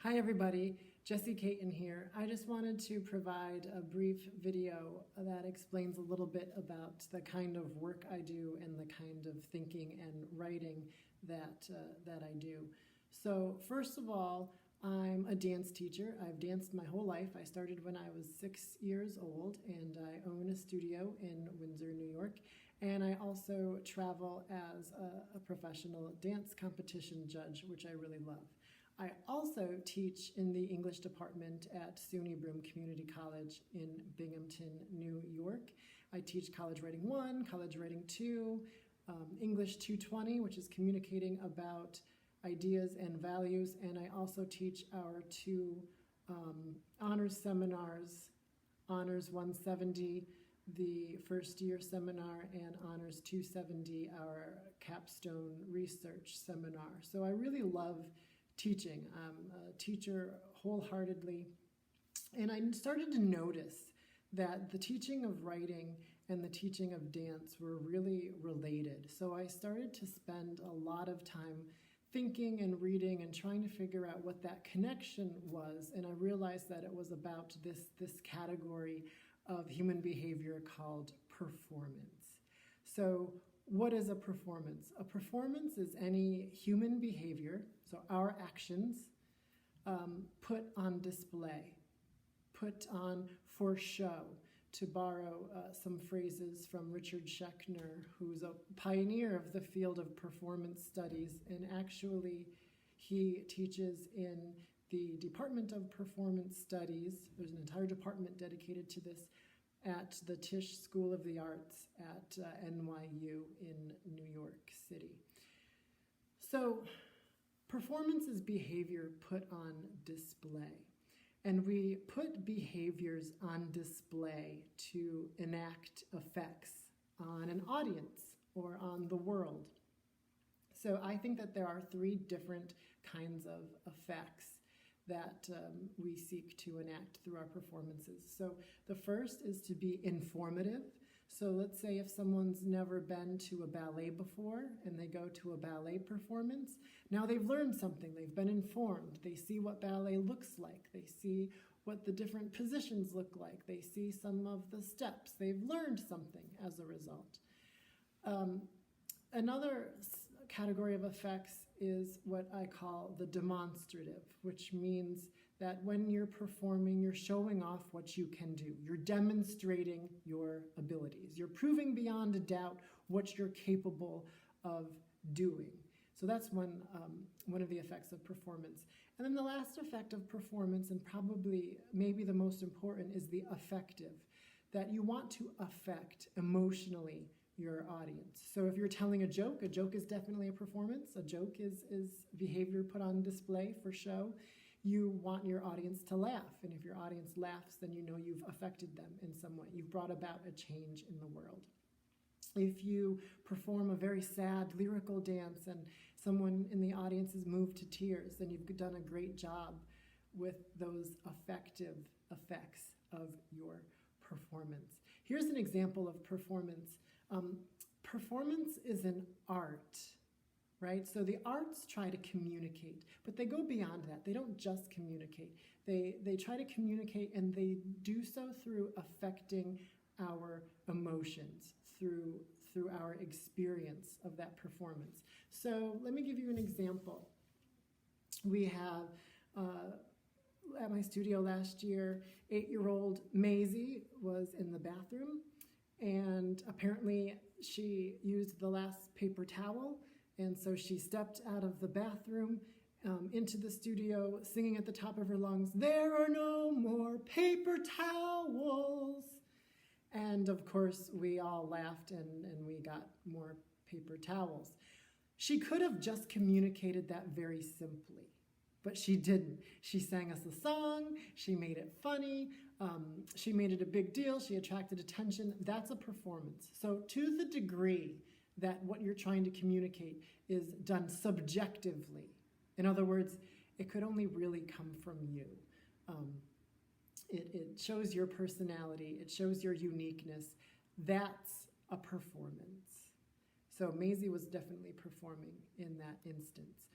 Hi everybody, Jesse Katen here. I just wanted to provide a brief video that explains a little bit about the kind of work I do and the kind of thinking and writing that I do. So first of all, I'm a dance teacher. I've danced my whole life. I started when I was 6 years old, and I own a studio in Windsor, New York. And I also travel as a professional dance competition judge, which I really love. I also teach in the English department at SUNY Broome Community College in Binghamton, New York. I teach College Writing 1, College Writing 2, English 220, which is communicating about ideas and values, and I also teach our two honors seminars, Honors 170, the first year seminar, and Honors 270, our capstone research seminar. So I really love teaching. I'm a teacher wholeheartedly, and I started to notice that the teaching of writing and the teaching of dance were really related. So I started to spend a lot of time thinking and reading and trying to figure out what that connection was, and I realized that it was about this category of human behavior called performance. So what is a performance? A performance is any human behavior, so our actions, put on display, put on for show. To borrow some phrases from Richard Schechner, who's a pioneer of the field of performance studies, and actually he teaches in the Department of Performance Studies. There's an entire department dedicated to this at the Tisch School of the Arts at NYU in New York City. So performance is behavior put on display. And we put behaviors on display to enact effects on an audience or on the world. So I think that there are three different kinds of effects that we seek to enact through our performances. So the first is to be informative. So let's say if someone's never been to a ballet before and they go to a ballet performance, now they've learned something, they've been informed, they see what ballet looks like, they see what the different positions look like, they see some of the steps, they've learned something as a result. Another category of effects is what I call the demonstrative, which means that when you're performing, you're showing off what you can do. You're demonstrating your abilities. You're proving beyond a doubt what you're capable of doing. So that's one of the effects of performance. And then the last effect of performance, and probably maybe the most important, is the affective, that you want to affect emotionally your audience. So if you're telling a joke is definitely a performance. A joke is behavior put on display for show. You want your audience to laugh, and if your audience laughs, then you know you've affected them in some way. You've brought about a change in the world. If you perform a very sad lyrical dance and someone in the audience is moved to tears, then you've done a great job with those affective effects of your performance. Here's an example of performance. Performance is an art, right? So the arts try to communicate, but they go beyond that. They don't just communicate. They try to communicate, and they do so through affecting our emotions, through our experience of that performance. So let me give you an example. We have, at my studio last year, 8-year-old Maisie was in the bathroom, and apparently she used the last paper towel, and so she stepped out of the bathroom into the studio singing at the top of her lungs, "There are no more paper towels." And of course we all laughed and we got more paper towels. She could have just communicated that very simply, but she didn't. She sang us a song, she made it funny, she made it a big deal, she attracted attention. That's a performance. So to the degree that what you're trying to communicate is done subjectively, in other words, it could only really come from you. It shows your personality, it shows your uniqueness. That's a performance. So Maisie was definitely performing in that instance.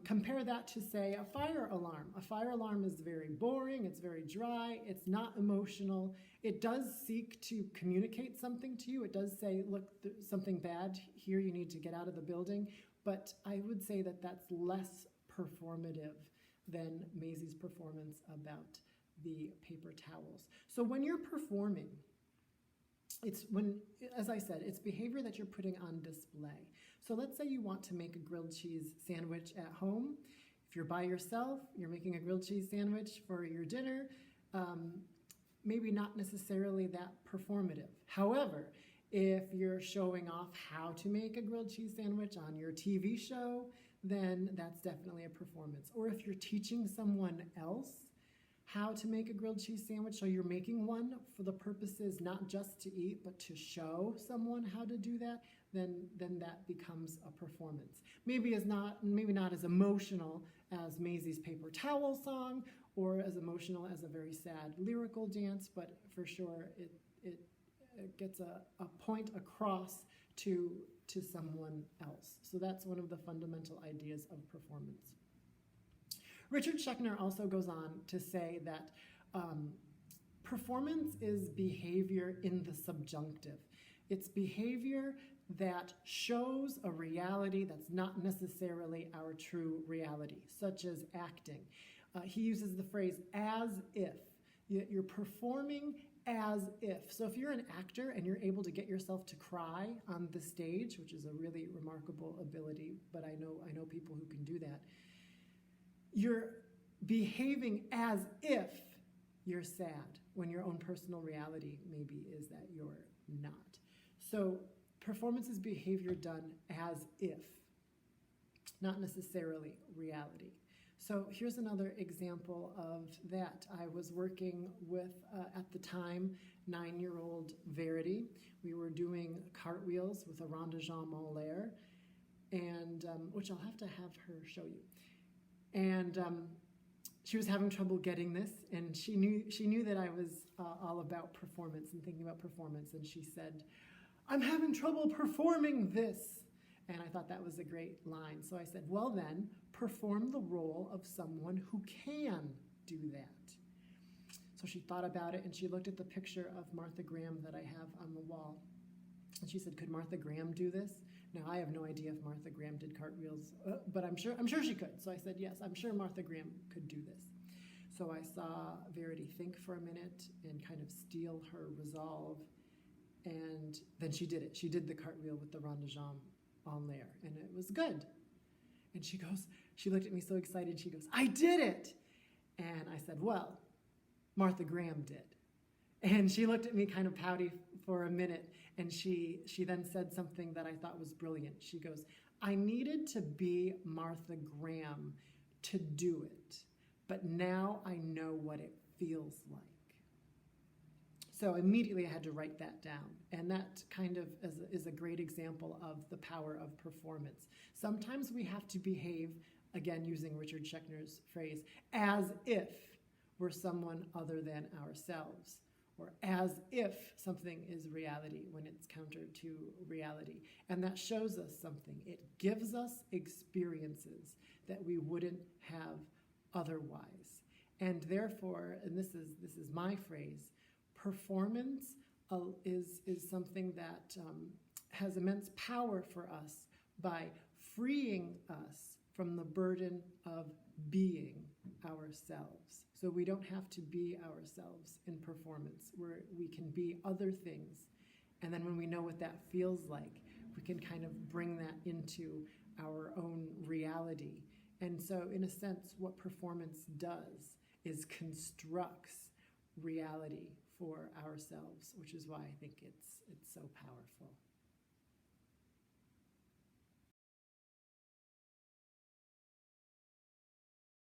Compare that to, say, a fire alarm. A fire alarm is very boring, it's very dry, it's not emotional. It does seek to communicate something to you. It does say, look, there's something bad here, you need to get out of the building. But I would say that that's less performative than Maisie's performance about the paper towels. So when you're performing, as I said, it's behavior that you're putting on display. So let's say you want to make a grilled cheese sandwich at home. If you're by yourself, you're making a grilled cheese sandwich for your dinner, maybe not necessarily that performative. However, if you're showing off how to make a grilled cheese sandwich on your TV show, then that's definitely a performance. Or if you're teaching someone else how to make a grilled cheese sandwich, so you're making one for the purposes not just to eat, but to show someone how to do that, then that becomes a performance. Maybe not as emotional as Maisie's paper towel song, or as emotional as a very sad lyrical dance, but for sure it gets a point across to someone else. So that's one of the fundamental ideas of performance. Richard Schechner also goes on to say that performance is behavior in the subjunctive. It's behavior that shows a reality that's not necessarily our true reality, such as acting. He uses the phrase as if. You're performing as if. So if you're an actor and you're able to get yourself to cry on the stage, which is a really remarkable ability, but I know people who can do that, you're behaving as if you're sad when your own personal reality maybe is that you're not. So performance is behavior done as if, not necessarily reality. So here's another example of that. I was working with, at the time, 9-year-old Verity. We were doing cartwheels with a rond de jambe en l'air, and which I'll have to have her show you. And she was having trouble getting this, and she knew that I was all about performance and thinking about performance, and she said, "I'm having trouble performing this." And I thought that was a great line. So I said, well then, perform the role of someone who can do that. So she thought about it, and she looked at the picture of Martha Graham that I have on the wall. And she said, could Martha Graham do this? Now, I have no idea if Martha Graham did cartwheels, but I'm sure she could. So I said, yes, I'm sure Martha Graham could do this. So I saw Verity think for a minute and kind of steel her resolve, and then she did it. She did the cartwheel with the rond de jambe en l'air, and it was good. And she looked at me so excited, she goes, I did it! And I said, well, Martha Graham did. And she looked at me kind of pouty for a minute, and she then said something that I thought was brilliant. She goes, I needed to be Martha Graham to do it, but now I know what it feels like. So immediately I had to write that down, and that kind of is a great example of the power of performance. Sometimes we have to behave, again using Richard Schechner's phrase, as if we're someone other than ourselves, or as if something is reality when it's counter to reality. And that shows us something. It gives us experiences that we wouldn't have otherwise. And therefore, and this is my phrase, performance is something that has immense power for us by freeing us from the burden of being ourselves. So we don't have to be ourselves in performance. We can be other things. And then when we know what that feels like, we can kind of bring that into our own reality. And so in a sense, what performance does is constructs reality for ourselves, which is why I think it's so powerful.